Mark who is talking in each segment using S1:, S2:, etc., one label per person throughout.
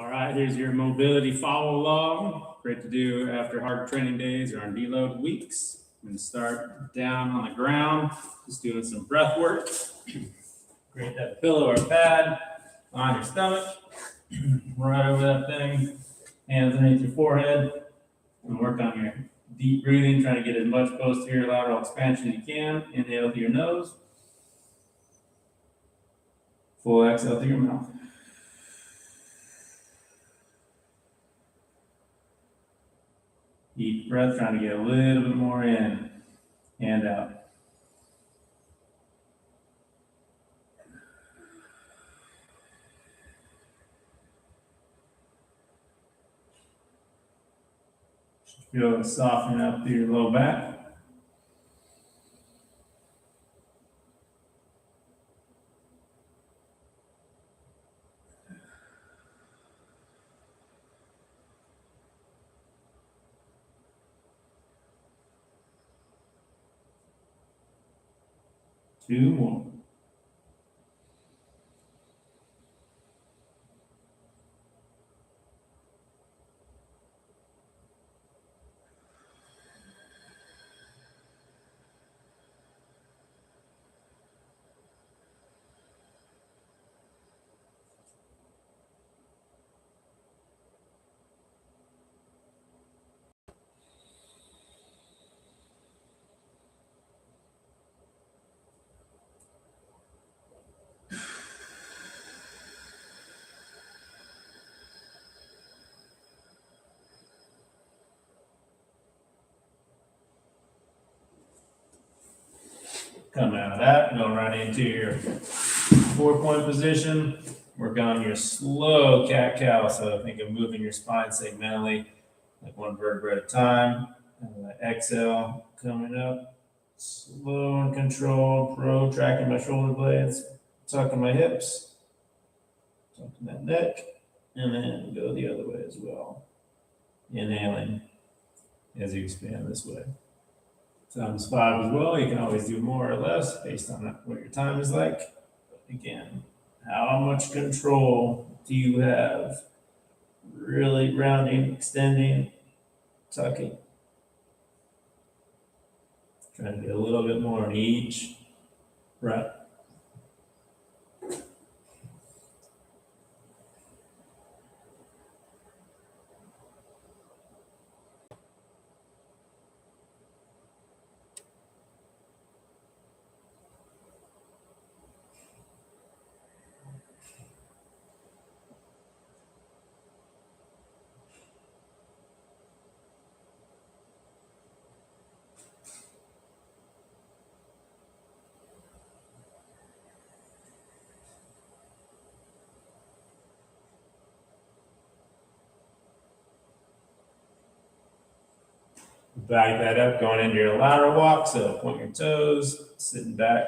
S1: All right, here's your mobility follow along. Great to do after hard training days or on deload weeks. I'm going to start down on the ground, just doing some breath work. Great to have a pillow or a pad on your stomach, right over that thing, hands underneath your forehead, and work on your deep breathing, trying to get as much posterior lateral expansion as you can. Inhale through your nose, full exhale through your mouth. Deep breath, trying to get a little bit more in and out. Feel it softening up through your low back. Two more. Come out of that, go right into your 4-point position. Work on your slow cat-cow. So think of moving your spine segmentally, like one vertebra at a time. And exhale, coming up, slow and controlled, protracting my shoulder blades, tucking my hips, tucking that neck, and then go the other way as well. Inhaling as you expand this way. Times 5 as well. You can always do more or less based on what your time is like. But again, how much control do you have? Really rounding, extending, tucking. Trying to get a little bit more in each breath. Back that up, going into your lateral walk. So point your toes, sitting back,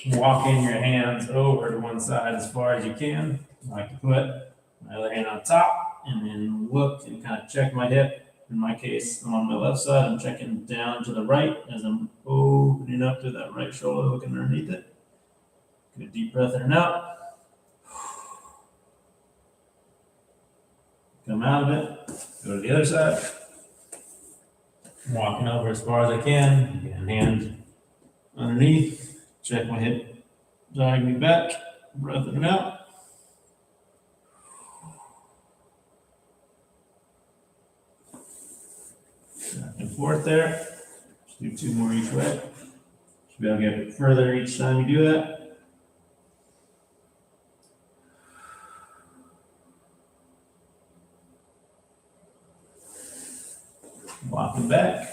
S1: walking your hands over to one side as far as you can. I like to put my other hand on top and then look and kind of check my hip. In my case, I'm on my left side. I'm checking down to the right as I'm opening up to that right shoulder, looking underneath it. Get a deep breath in and out. Come out of it. Go to the other side. Walking over as far as I can. Again, hand underneath. Check my hip diagonally back. Breath in and out. Back and forth there. Just do 2 more each way. Should be able to get a bit further each time you do that. Walking back.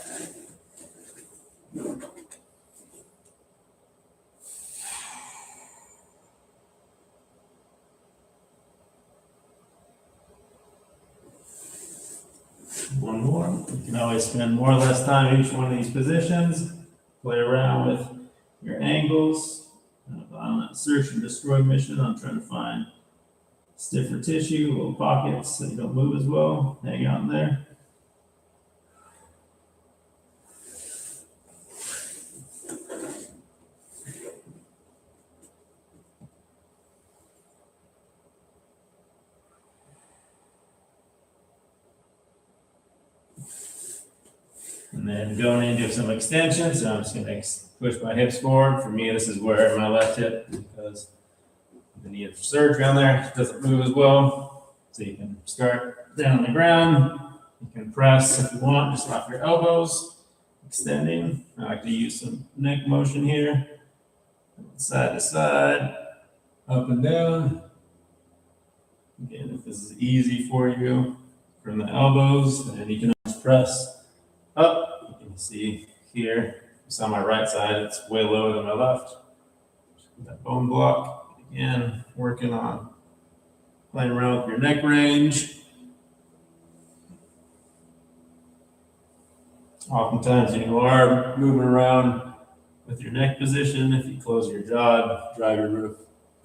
S1: One more. You can always spend more or less time in each one of these positions. Play around with your angles. On that search and destroy mission, I'm trying to find stiffer tissue, little pockets so you don't move as well. Hang on there. And then going into some extension, so I'm just gonna push my hips forward. For me, this is where my left hip, because the need for surgery on there, doesn't move as well. So you can start down on the ground. You can press if you want, just off your elbows, extending. I like to use some neck motion here, side to side, up and down. Again, if this is easy for you from the elbows, then you can just press up. You can see here, it's on my right side, it's way lower than my left. That bone block. Again, working on playing around with your neck range. Oftentimes you are moving around with your neck position. If you close your jaw, drive your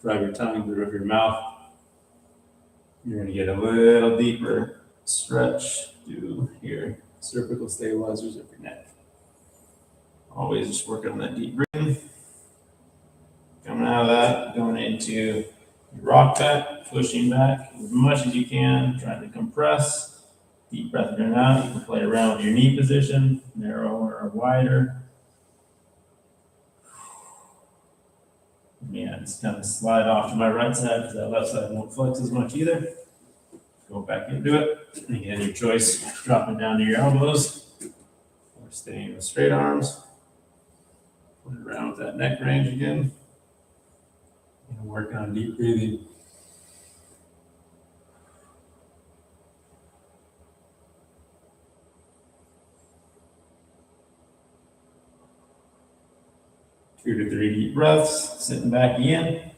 S1: tongue to the roof of your mouth, you're going to get a little deeper stretch through your cervical stabilizers of your neck. Always just working on that deep breathing. Coming out of that, going into your rock back, pushing back as much as you can, trying to compress. Deep breath in and out. You can play around with your knee position, narrower or wider. Yeah, just kind of slide off to my right side because that left side won't flex as much either. Go back into it. And again, your choice, dropping down to your elbows or staying with straight arms. Put it around with that neck range again. And work on deep breathing. Two to three deep breaths, sitting back again.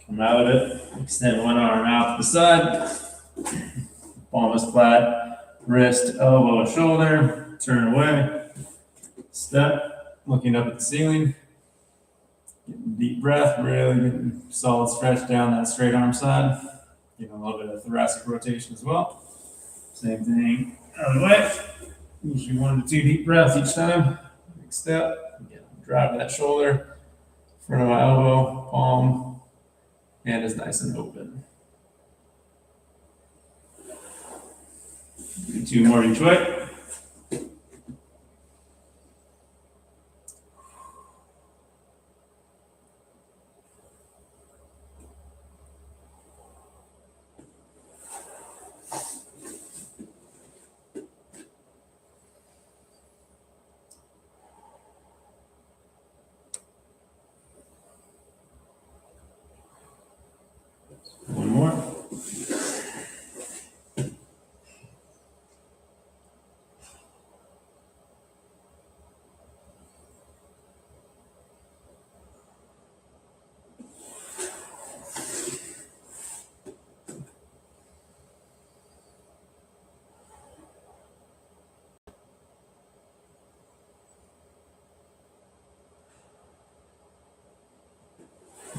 S1: Come out of it, extend one arm out to the side, palm is flat, wrist, elbow, shoulder, turn away, step, looking up at the ceiling. Getting deep breath, really getting solid stretch down that straight arm side. Getting a little bit of thoracic rotation as well. Same thing, other way. Usually 1 to 2 deep breaths each time. Big step. Again, drive that shoulder, front of my elbow, palm, hand is nice and open. Do 2 more each way. One more.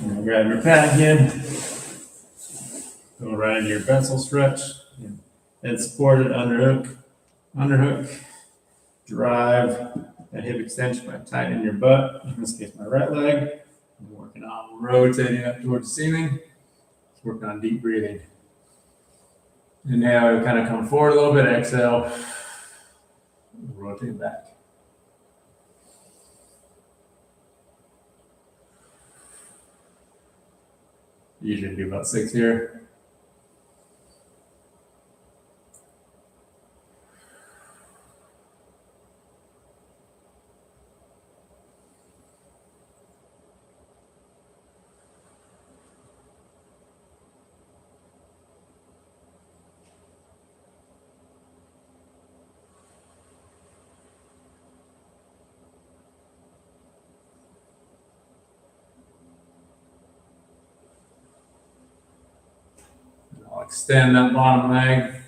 S1: And grab your pad again. Go right into your vessel stretch. Head supported, underhook, drive that hip extension by tightening your butt. In this case, my right leg. I'm working on rotating up towards the ceiling. Working on deep breathing. Inhale, kind of come forward a little bit. Exhale, rotate back. Usually do about 6 here. I'll extend that bottom leg.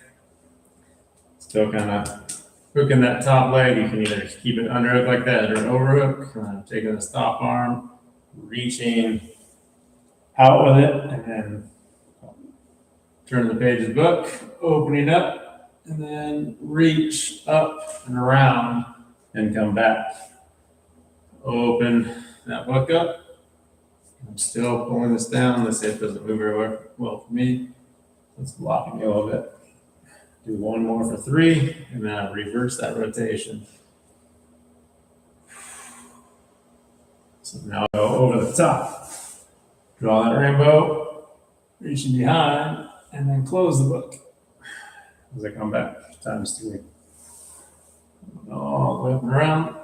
S1: Still kind of hooking that top leg. You can either keep it underhook like that or overhook. Taking the stop arm, reaching out with it, and then turn the page of the book, opening up, and then reach up and around and come back. Open that book up. I'm still pulling this down. Let's say it doesn't move very well for me. It's blocking me a little bit. Do one more for 3, and then I'll reverse that rotation. So now I'll go over the top. Draw that rainbow, reaching behind, and then close the book. As I come back, times 3. All the way up and around.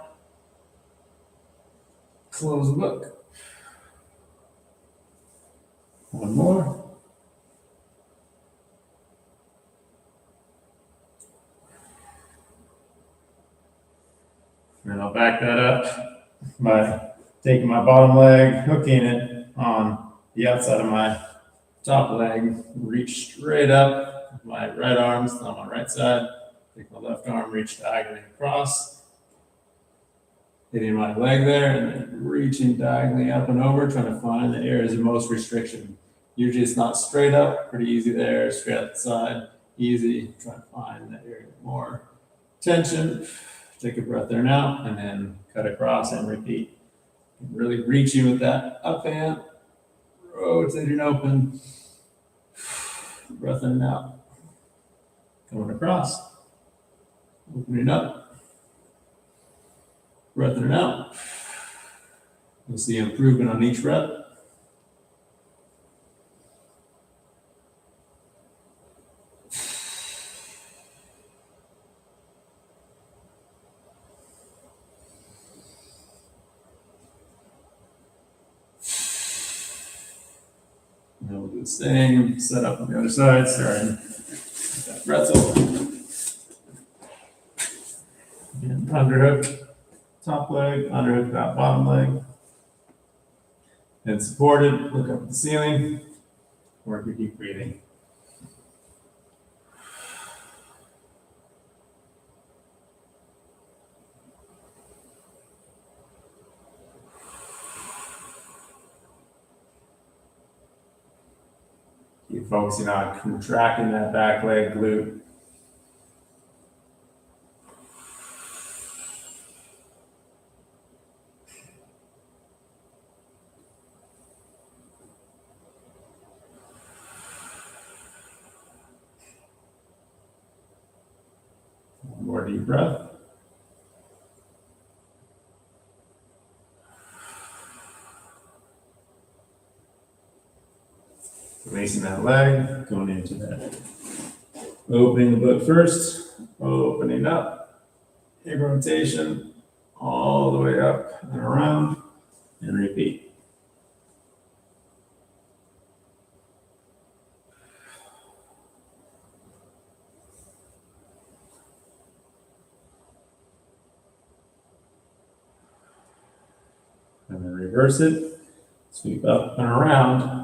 S1: Close the book. One more. And I'll back that up by taking my bottom leg, hooking it on the outside of my top leg, reach straight up with my right arm, still on my right side, take my left arm, reach diagonally across, hitting my leg there, and then reaching diagonally up and over, trying to find the areas of most restriction. Usually it's not straight up, pretty easy there, straight out the side, easy, try to find the area of more tension. Take a breath there now, and then cut across and repeat. Really reaching with that up hand, rotating open, breath in and out. Coming across, opening up, breath in and out. You'll see improvement on each breath. And we'll do the same setup on the other side, starting with that breath open. Again, underhook, top leg, underhook that bottom leg. And supported, look up at the ceiling, work your deep breathing. Keep focusing on contracting that back leg glute. One more deep breath. Releasing that leg, going into that. Opening the book first, opening up, hip rotation, all the way up and around, and repeat. And then reverse it, sweep up and around.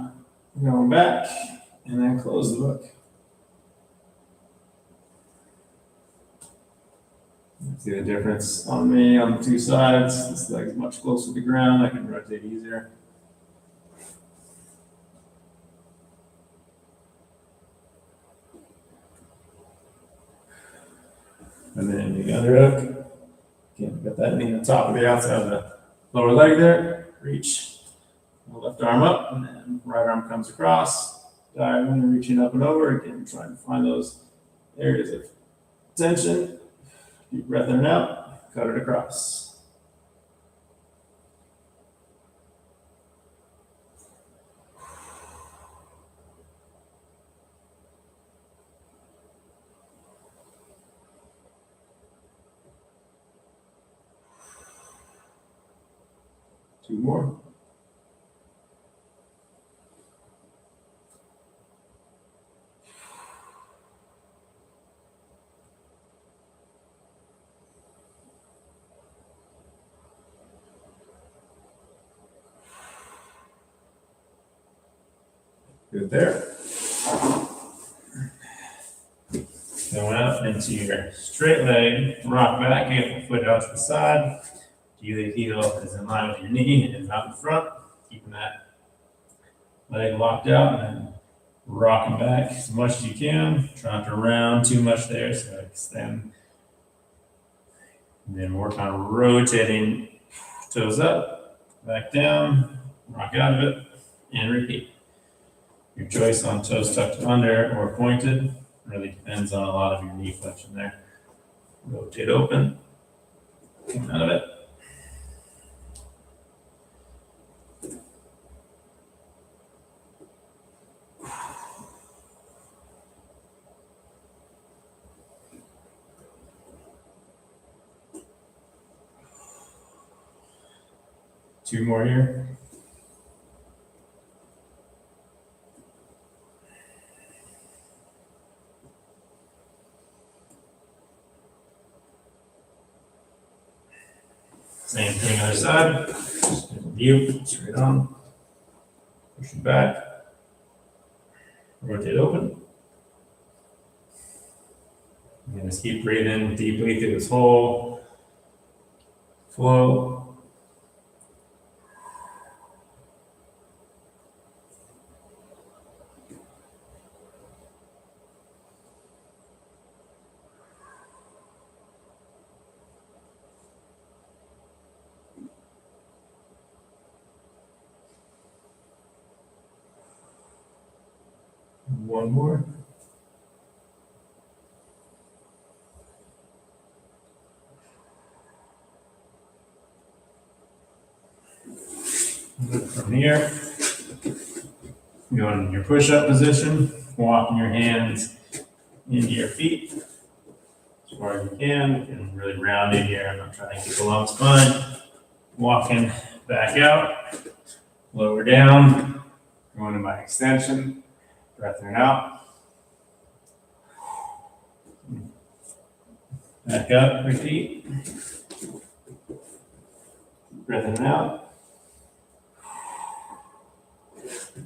S1: Going back, and then close the book. See the difference on me on the two sides. This leg is much closer to the ground. I can rotate easier. And then the other hook. Again, got that knee on the top of the outside of the lower leg there. Reach. Left arm up, and then right arm comes across, diagonally reaching up and over, again, trying to find those areas of tension. Deep breath in and out, cut it across. Two more. Good there. Going up into your straight leg, rock back, get the foot out to the side. The heel is in line with your knee and out in front, keeping that leg locked out and then rocking back as much as you can. Try not to round too much there, so extend And then work on rotating toes up, back down, rock out of it, and repeat. Your choice on toes tucked under or pointed really depends on a lot of your knee flexion there. Rotate open, come out of it. Two more here. Same thing other side. Just view, straight on. Push it back. Rotate open. And just keep breathing deeply through this whole flow. One more. From here, go in your push-up position, walking your hands into your feet as far as you can, and really rounding here. I'm not trying to keep a long spine. Walking back out, lower down, going to my extension, breathing out. Back up, repeat. Breathing out.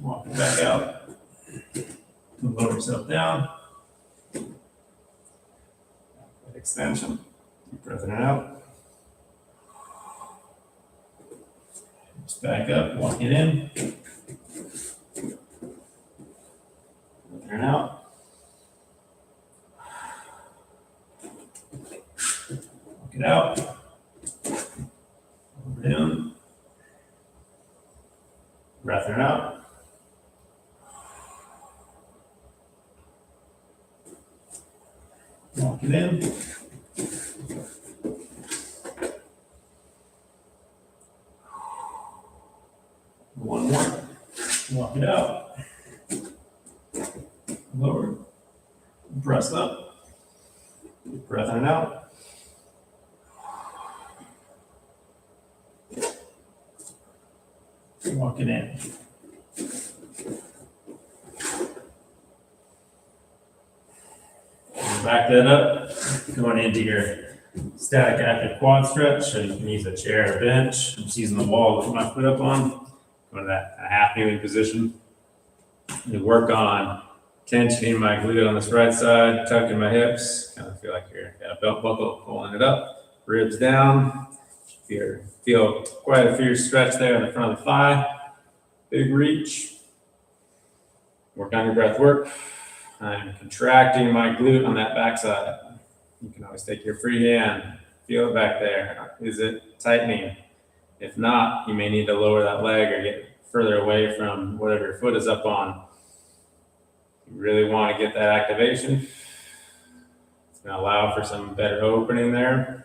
S1: Walking back out. Lower yourself down. Extension. Keep breathing out. Just back up, walk it in. Breathing out. Walk it out. Over down. Breathing out. Walk it in. One more. Walk it out. Lower. Press up. Breathing out. Walk it in. Back that up, going into your static active quad stretch. So you can use a chair or bench. I'm just using the wall to put my foot up on. Going to that half kneeling position. And work on tensioning my glute on this right side, tucking my hips. Kind of feel like you're got a belt buckle, pulling it up, ribs down. Feel quite a fierce stretch there in the front of the thigh. Big reach. Work on your breath work. I'm contracting my glute on that backside. You can always take your free hand, feel it back there. Is it tightening? If not, you may need to lower that leg or get further away from whatever your foot is up on. You really want to get that activation. It's going to allow for some better opening there.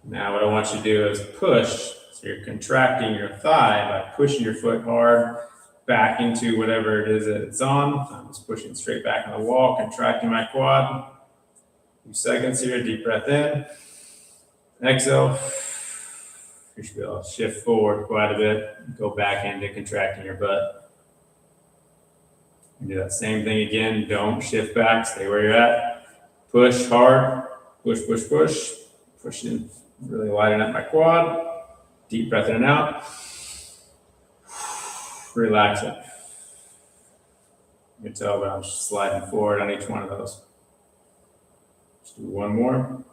S1: Now what I want you to do is push. So you're contracting your thigh by pushing your foot hard back into whatever it is that it's on. I'm just pushing straight back on the wall, contracting my quad. 2 seconds here, deep breath in. Exhale. You should be able to shift forward quite a bit. Go back into contracting your butt. You do that same thing again. Don't shift back. Stay where you're at. Push hard. Push, push, push. Pushing, really lighten up my quad. Deep breath in and out. Relax it. You can tell that I'm just sliding forward on each one of those. Let's do one more.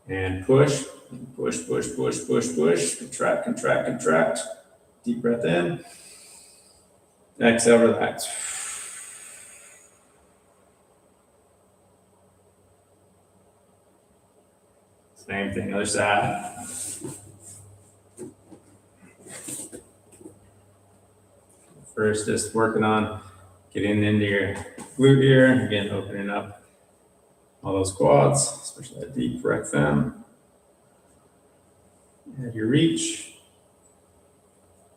S1: And push, push, push, push, push, push. Contract, contract, contract. Deep breath in. Exhale, relax. Same thing, other side. First, just working on getting into your glute here. Again, opening up all those quads, especially that deep rectum. At your reach,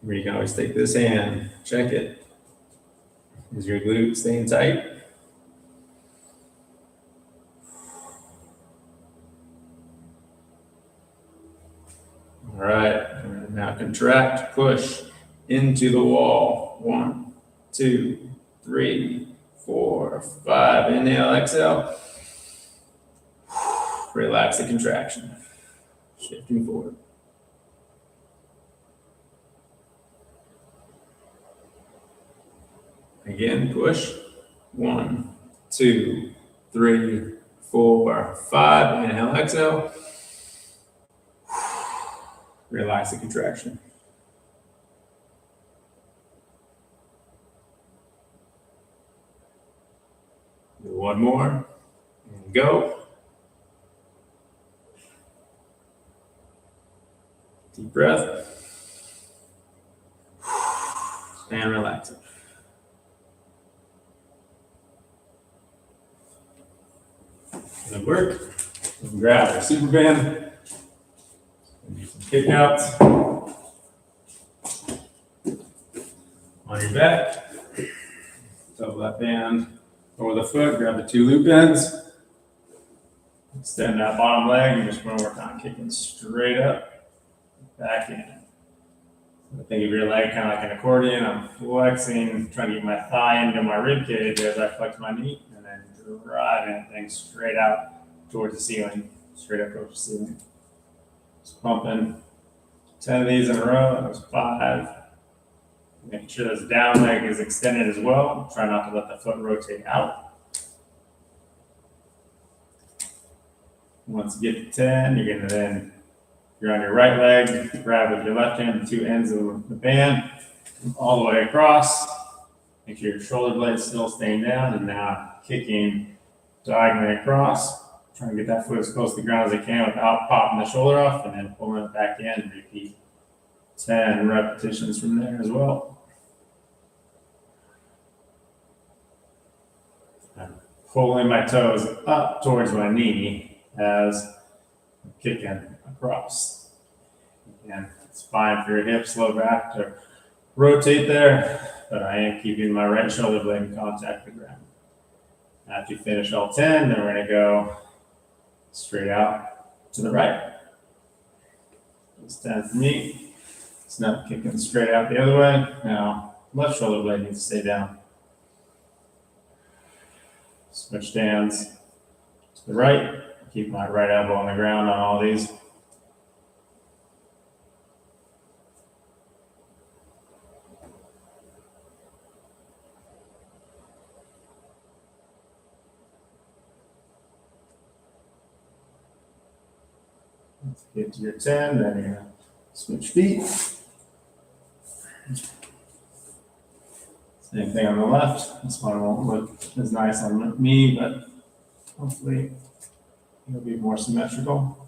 S1: where you can always take this hand, check it. Is your glute staying tight? All right, and now contract, push into the wall. 1, 2, 3, 4, 5. Inhale, exhale. Relax the contraction. Shifting forward. Again, push. 1, 2, 3, 4, 5. Inhale, exhale. Relax the contraction. Do one more. And go. Deep breath. And relax it. Good work. Grab our super band. Do some kickouts. On your back. Double that band over the foot. Grab the 2 loop ends. Extend that bottom leg. And just want to work on kicking straight up. Back in. Think of your leg kind of like an accordion. I'm flexing, trying to get my thigh into my rib cage as I flex my knee, and then driving things straight out towards the ceiling, straight up towards the ceiling. Just pumping 10 of these in a row. That was 5. Making sure this down leg is extended as well. Try not to let the foot rotate out. Once you get to 10, you're going to then, you're on your right leg, grab with your left hand the 2 ends of the band, all the way across. Make sure your shoulder blade's still staying down, and now kicking diagonally across. Trying to get that foot as close to the ground as I can without popping the shoulder off, and then pulling it back in and repeat 10 repetitions from there as well. I'm pulling my toes up towards my knee as I'm kicking across. Again, it's fine for your hips, low back to rotate there, but I am keeping my right shoulder blade in contact with the ground. After you finish all 10, then we're going to go straight out to the right. It's 10 for me. It's not kicking straight out the other way. Now, left shoulder blade needs to stay down. Switch hands to the right. Keep my right elbow on the ground on all these. Let's get to your 10, then you're going to switch feet. Same thing on the left. This one won't look as nice on me, but hopefully it'll be more symmetrical.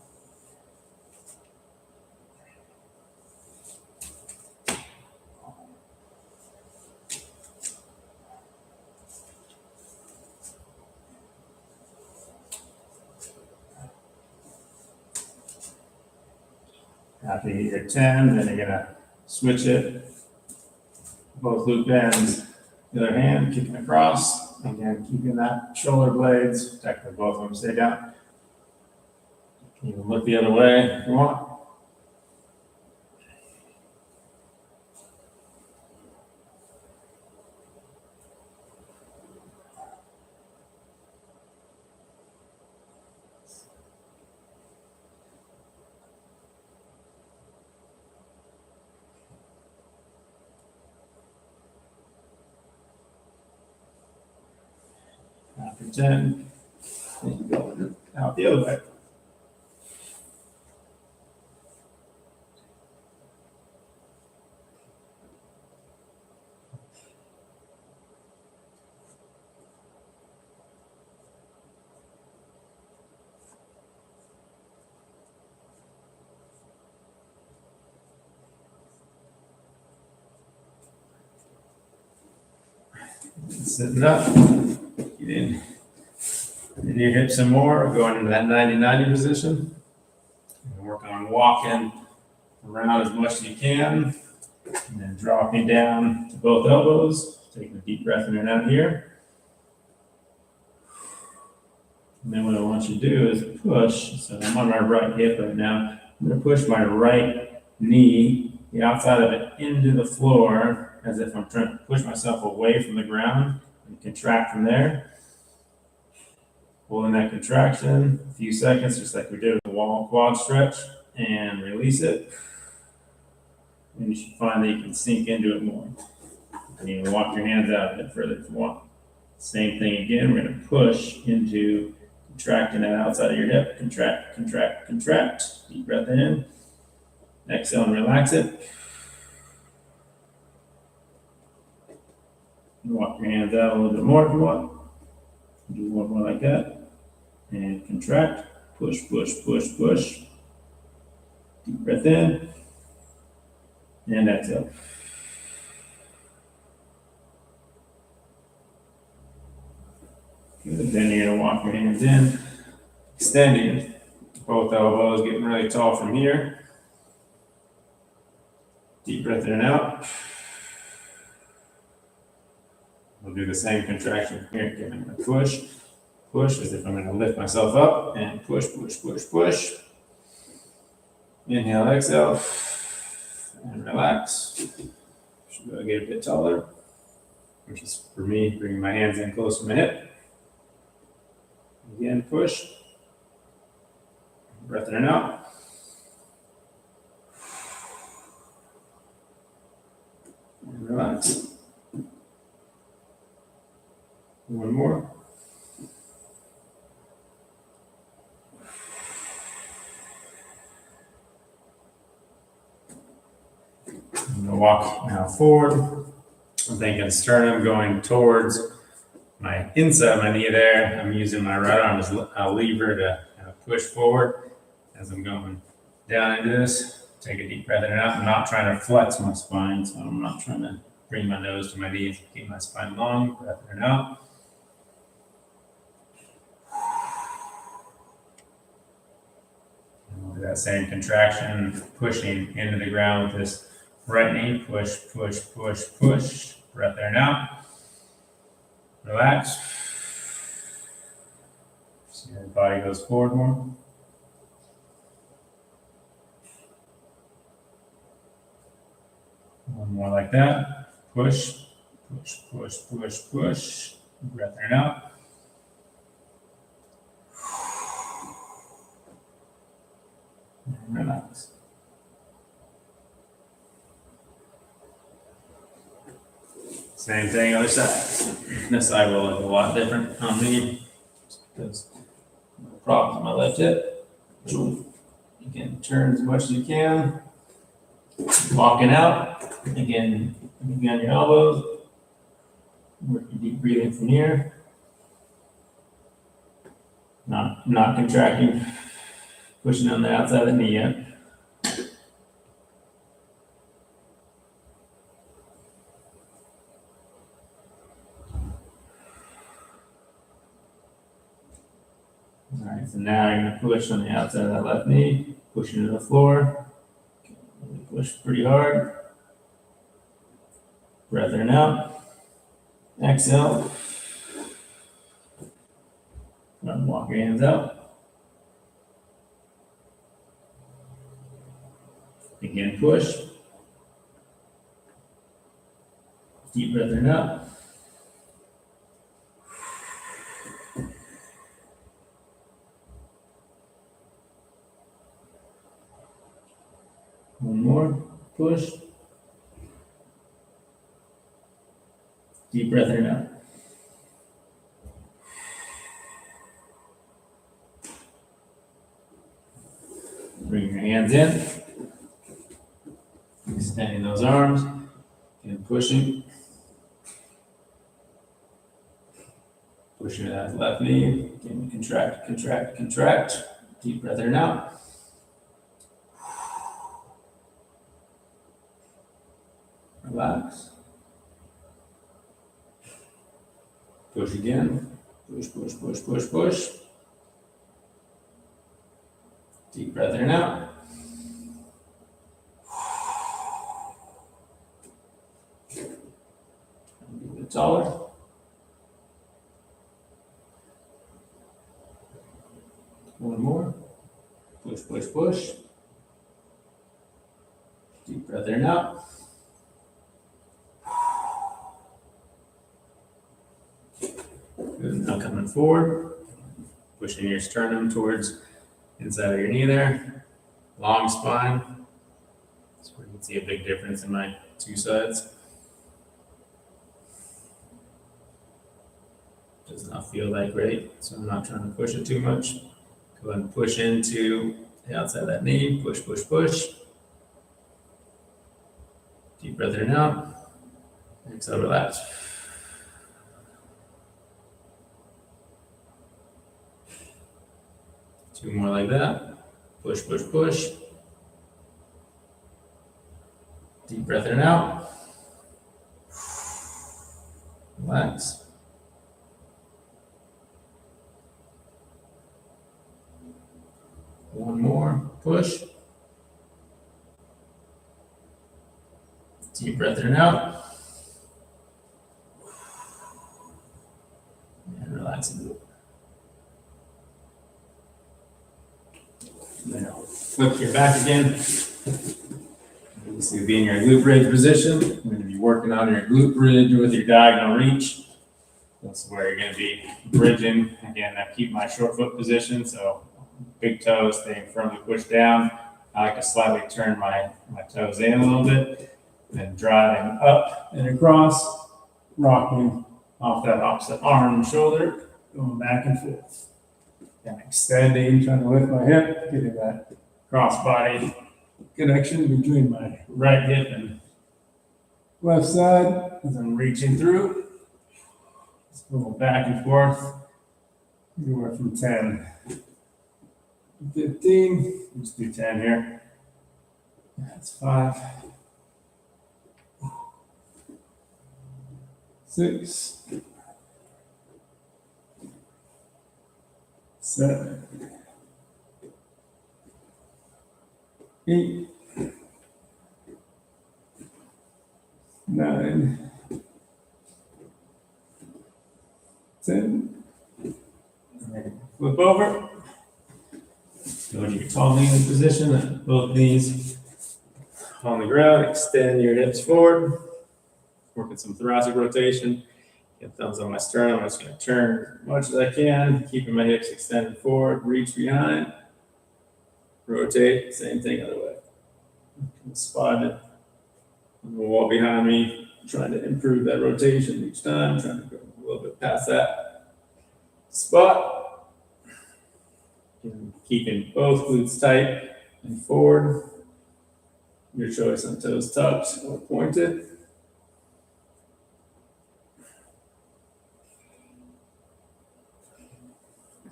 S1: After you get your 10, then you're going to switch it. Both loop ends, the other hand, kicking across. Again, keeping that shoulder blades, technically both of them stay down. You can look the other way if you want. After 10, then you go out the other way. Sitting up. Get in your hips some more. Going into that 90-90 position. And work on walking around as much as you can. And then dropping down to both elbows. Taking a deep breath in and out here. And then what I want you to do is push. So I'm on my right hip right now. I'm going to push my right knee, the outside of it, into the floor as if I'm trying to push myself away from the ground and contract from there. Holding that contraction a few seconds, just like we did with the wall quad stretch, and release it. And you should find that you can sink into it more. And you can walk your hands out a bit further if you want. Same thing again, we're going to push into contracting that outside of your hip. Contract, contract, contract. Deep breath in. Exhale and relax it. Walk your hands out a little bit more if you want. Do one more like that. And contract. Push, push, push, push. Deep breath in. And exhale. Good. Then you're going to walk your hands in. Extending both elbows, getting really tall from here. Deep breath in and out. We'll do the same contraction here. Giving a push, push as if I'm going to lift myself up and push, push, push, push. Inhale, exhale, and relax. Should go get a bit taller, which is for me, bringing my hands in close to my hip. Again, push. Breath in and out. And relax. One more. I'm going to walk now forward. I'm thinking sternum going towards my inside my knee there. I'm using my right arm as a lever to kind of push forward as I'm going down into this. Take a deep breath in and out. I'm not trying to flex my spine, so I'm not trying to bring my nose to my knees. Keep my spine long. Breath in and out. And we'll do that same contraction, pushing into the ground with this right knee. Push, push, push, push. Breath in and out. Relax. See your body goes forward more. One more like that. Push, push, push, push, push. Breath in and out. And relax. Same thing, other side. This side will look a lot different on me because no problem with my left hip. You can turn as much as you can. Walking out. Again, moving on your elbows. Work your deep breathing from here. Not contracting. Pushing on the outside of the knee yet. All right, so now you're going to push on the outside of that left knee, push into the floor. Push pretty hard. Breath in and out. Exhale. Walk your hands out. Again, push. Deep breath in and out. One more. Push. Deep breath in and out. Bring your hands in. Extending those arms. And pushing. Pushing that left knee. Again, contract, contract, contract. Deep breath in and out. Relax. Push again. Push, push, push, push, push. Deep breath in and out. A bit taller. One more. Push, push, push. Deep breath in and out. Good. Now coming forward. Pushing your sternum towards inside of your knee there. Long spine. So you can see a big difference in my two sides. Does not feel that great, so I'm not trying to push it too much. Go ahead and push into the outside of that knee. Push, push, push. Deep breath in and out. Exhale, relax. Two more like that. Push, push, push. Deep breath in and out. Relax. One more. Push. Deep breath in and out. And relax a little. Now, flip your back again. This will be in your glute bridge position. You're going to be working on your glute bridge with your diagonal reach. That's where you're going to be bridging. Again, I keep my short foot position, so big toes staying firmly pushed down. I like to slightly turn my toes in a little bit, then driving up and across, rocking off that opposite arm and shoulder, going back and forth. And extending, trying to lift my hip, getting that cross body connection between my right hip and left side as I'm reaching through. Just going back and forth, anywhere from 10 to 15. Let's do 10 here. That's 5, 6, 7, 8, 9, 10. And then flip over. Go into your tall kneeling position. Both knees on the ground. Extend your hips forward. Working some thoracic rotation. Get thumbs on my sternum. I'm just going to turn as much as I can, keeping my hips extended forward. Reach behind. Rotate. Same thing other way. Spot it on the wall behind me. Trying to improve that rotation each time. Trying to go a little bit past that spot. And keeping both glutes tight and forward. Your choice on toes tucked or pointed.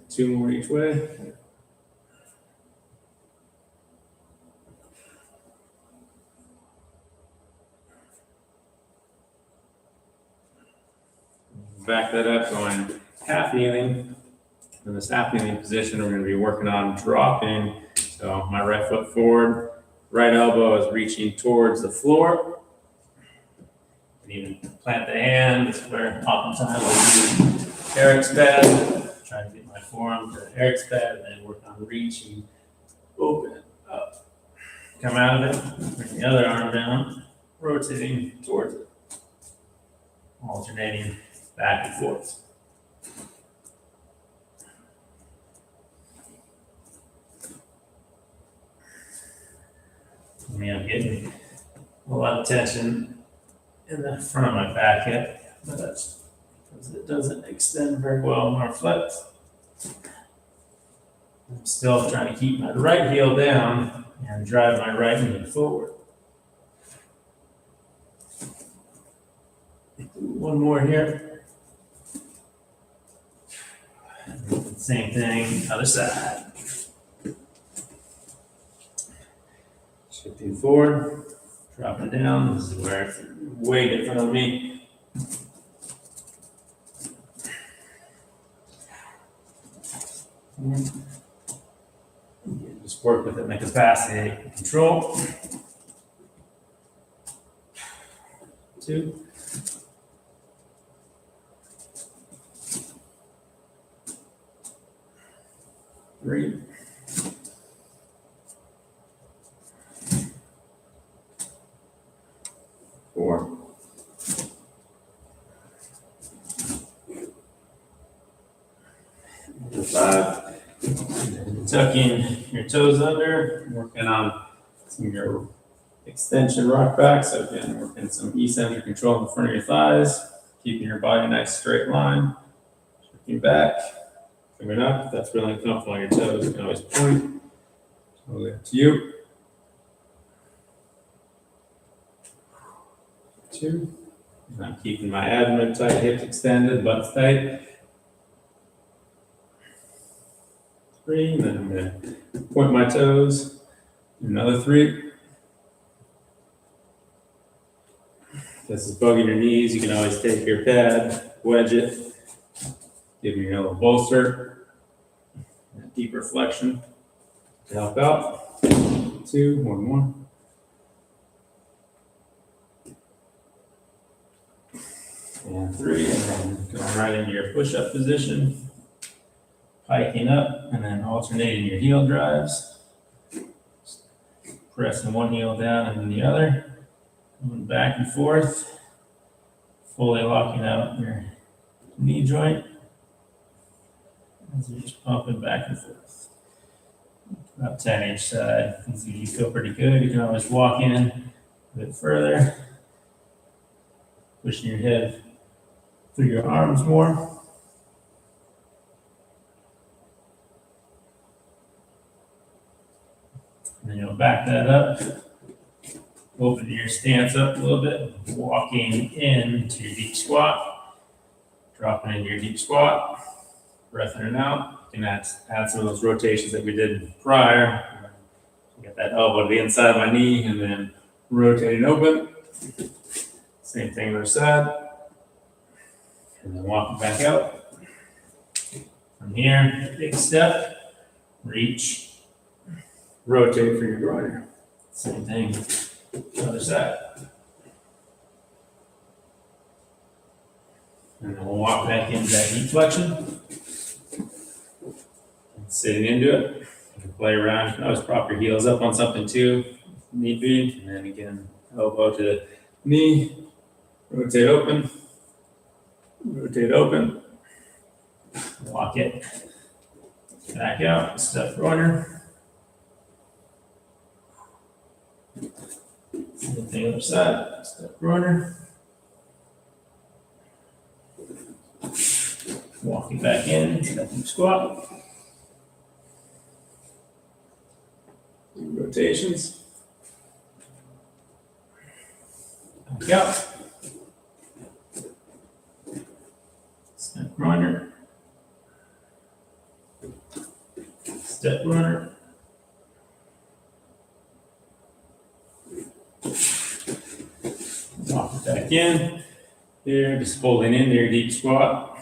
S1: Two more each way. Back that up, going half kneeling. In this half kneeling position, we're going to be working on dropping. So my right foot forward, right elbow is reaching towards the floor. And even plant the hand. This is where oftentimes I do Eric's pad. Try to get my forearm to the Eric's pad and then work on reaching, open it up. Come out of it, bring the other arm down, rotating towards it. Alternating back and forth. I mean, I'm getting a lot of tension in the front of my back hip, but that's because it doesn't extend very well nor flex. I'm still trying to keep my right heel down and drive my right knee forward. One more here. Same thing, other side. Shifting forward, dropping down. This is where it's way different on me. Just work within the capacity control. 2. 3. 4. 5. Tucking your toes under, working on some of your extension rock back. So again, working some eccentric control in the front of your thighs, keeping your body nice straight line, shifting back, coming up. If that's really uncomfortable on your toes, you can always point. Totally up to you. 2. And I'm keeping my abdomen tight, hips extended, butt's tight. 3, and then I'm going to point my toes. Another 3. If this is bugging your knees, you can always take your pad, wedge it, give me a little bolster, a deeper flexion to help out. 2, one more. And 3, and then going right into your push-up position. Hiking up and then alternating your heel drives. Pressing one heel down and then the other. Going back and forth. Fully locking out your knee joint. As you're just pumping back and forth. About 10 each side. As you feel pretty good, you can always walk in a bit further. Pushing your head through your arms more. And then you'll back that up, open your stance up a little bit, walking into your deep squat, dropping into your deep squat, breathing it out. You can add some of those rotations that we did prior. Get that elbow to the inside of my knee and then rotating open. Same thing other side. And then walking back out. From here, big step, reach. Rotate for your groiner. Same thing, other side. And then we'll walk back into that deep flexion. Sitting into it. You can play around. You can always prop your heels up on something too, if need be. And then again, elbow to the knee. Rotate open. Rotate open. Walk it. Back out. Step groiner. Same thing other side, step groiner. Walking back in, step deep squat. Rotations. Back out. Step groiner. Step groiner. Walk it back in. There, just folding into your deep squat.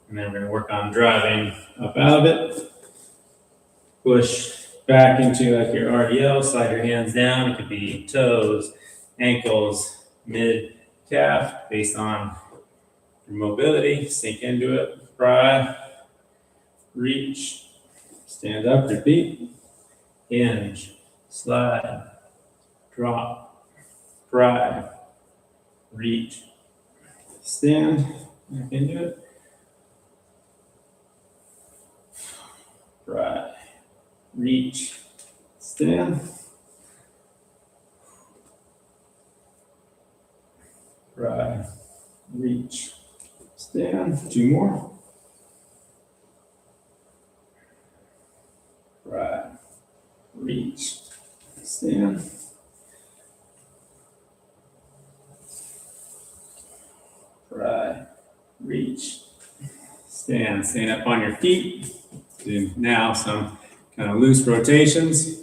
S1: And then we're going to work on driving up out of it. Push back into like your RDL, slide your hands down. It could be toes, ankles, mid calf, based on your mobility. Sink into it, pry, reach, stand up, repeat, hinge, slide, drop, pry, reach, stand, back into it, pry, reach, stand, pry, reach, stand, 2 more, pry, reach, stand, pry, reach, stand, staying up on your feet. Do now some kind of loose rotations.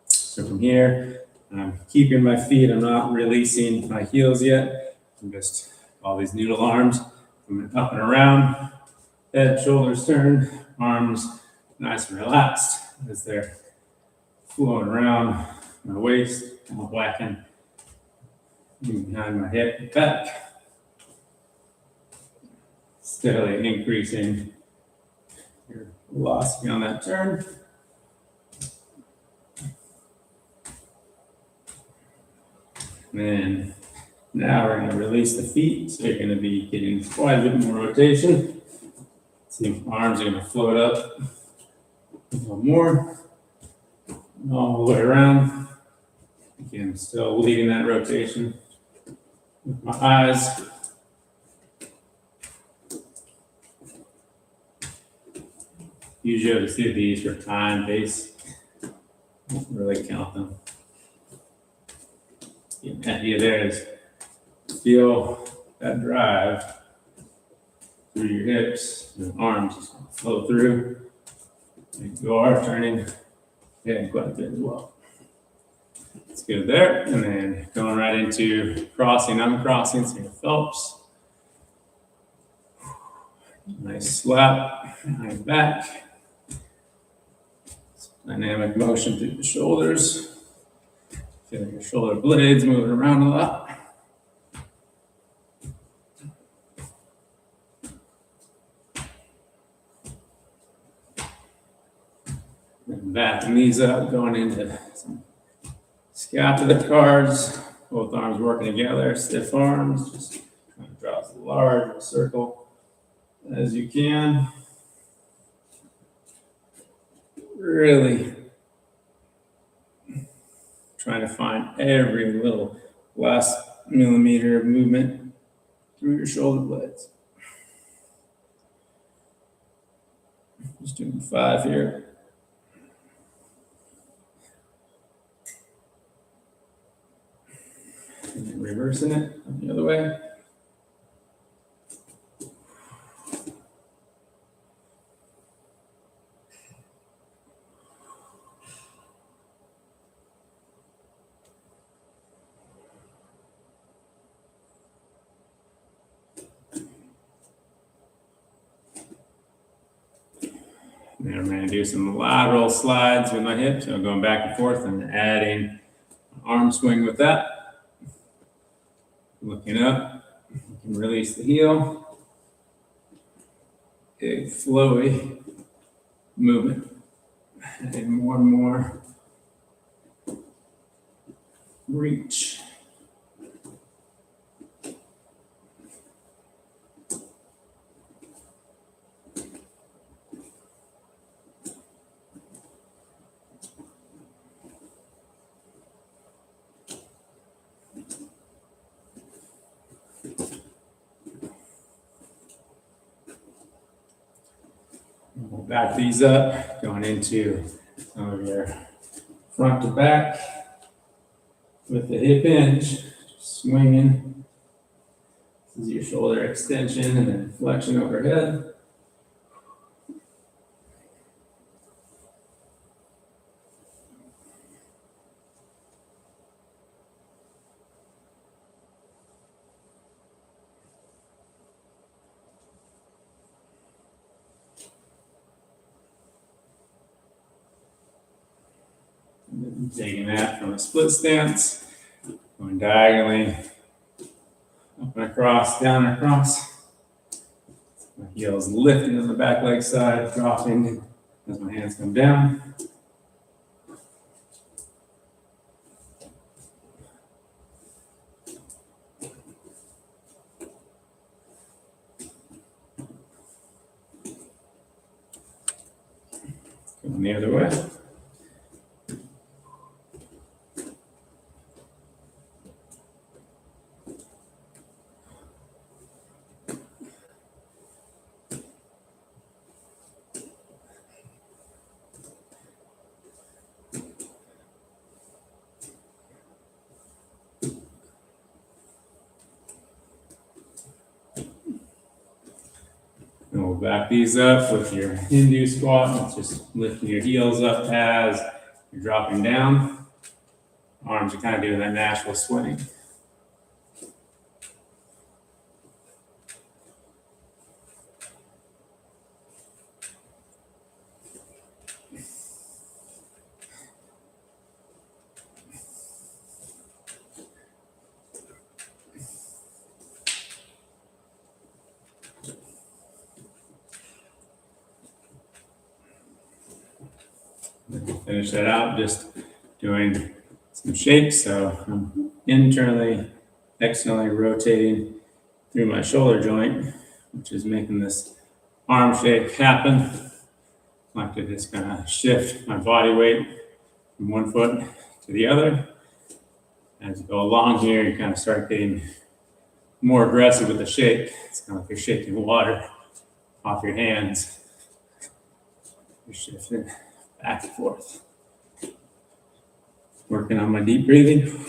S1: So from here, I'm keeping my feet. I'm not releasing my heels yet. I'm just all these noodle arms. I'm up and around. Head, shoulders turned, arms
S2: nice and relaxed as they're flowing around my waist, kind of whacking behind my hip and back, steadily increasing your velocity on that turn. And then now we're going to release the feet, so you're going to be getting quite a bit more rotation. See, arms are going to float up a little more, all the way around. Again, still leading that rotation with my eyes. Usually, see these for time, pace. Don't really count them. The idea there is feel that drive through your hips, your arms just flow through. You are turning head quite a bit as well. It's good there. And then going right into crossing, uncrossing, so your Phelps. Nice slap behind back. Dynamic motion through the shoulders. Feel your shoulder blades moving around a lot. And backing these up, going into some scapular cards. Both arms working together, stiff arms. Just trying to draw as large a circle as you can. Really trying to find every little last millimeter of movement through your shoulder blades. Just doing 5 here. And then reversing it the other way. Then I'm going to do some lateral slides with my hips. So going back and forth and adding an arm swing with that. Looking up, you can release the heel. Big flowy movement. And more reach. We'll back these up, going into some of your front to back with the hip hinge, swinging. This is your shoulder extension and then flexion overhead. Taking that from a split stance, going diagonally, up and across, down and across. My heels lifting on the back leg side, dropping as my hands come down. Going the other way. And we'll back these up with your Hindu squat. It's just lifting your heels up as you're dropping down. Arms are kind of doing that Nashville swing. finish that out, just doing some shakes. So I'm internally, externally rotating through my shoulder joint, which is making this arm shake happen. I like to just kind of shift my body weight from one foot to the other. As you go along here, you kind of start getting more aggressive with the shake. It's kind of like you're shaking water off your hands. You're shifting back and forth. Working on my deep breathing.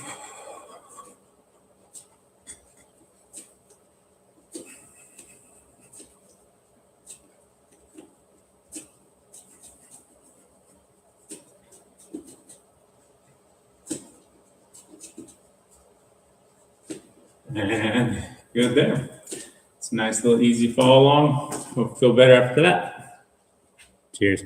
S2: And good there. It's a nice little easy follow along. Hope you feel better after that. Cheers.